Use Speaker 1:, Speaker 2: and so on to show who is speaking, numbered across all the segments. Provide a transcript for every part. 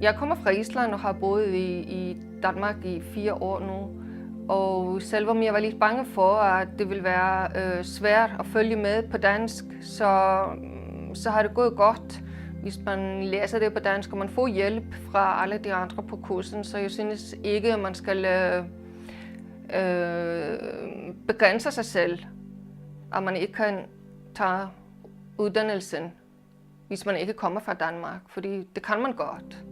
Speaker 1: Jeg kommer fra Island og har boet i Danmark i 4 år nu. Og selvom jeg var lidt bange for, at det ville være svært at følge med på dansk, så har det gået godt, hvis man læser det på dansk, og man får hjælp fra alle de andre på kursen. Så jeg synes ikke, at man skal begrænse sig selv, at man ikke kan tage uddannelsen, hvis man ikke kommer fra Danmark, fordi det kan man godt.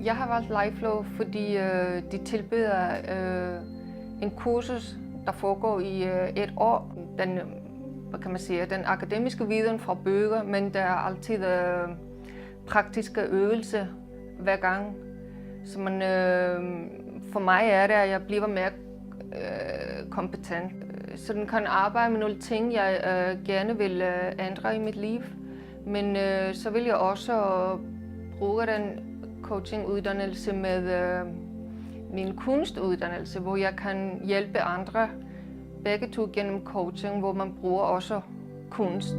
Speaker 1: Jeg har valgt LifeFlow, fordi de tilbyder en kursus, der foregår i 1 år. Den akademiske viden fra bøger, men der er altid praktiske øvelser hver gang. Så for mig er det, at jeg bliver mere kompetent. Så den kan arbejde med nogle ting, jeg gerne vil ændre i mit liv. Men så vil jeg også bruge den coachinguddannelse med min kunstuddannelse, hvor jeg kan hjælpe andre, begge to gennem coaching, hvor man bruger også kunst.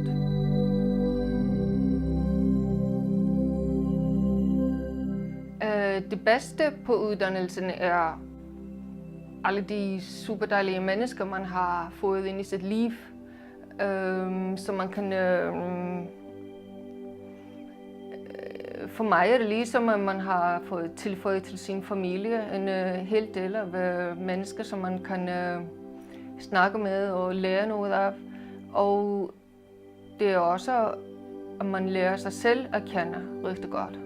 Speaker 1: Det bedste på uddannelsen er alle de super dejlige mennesker, man har fået ind i sit liv, så man kan. For mig er det ligesom, at man har fået tilføjet til sin familie en hel del af mennesker, som man kan snakke med og lære noget af. Og det er også, at man lærer sig selv at kende rigtig godt.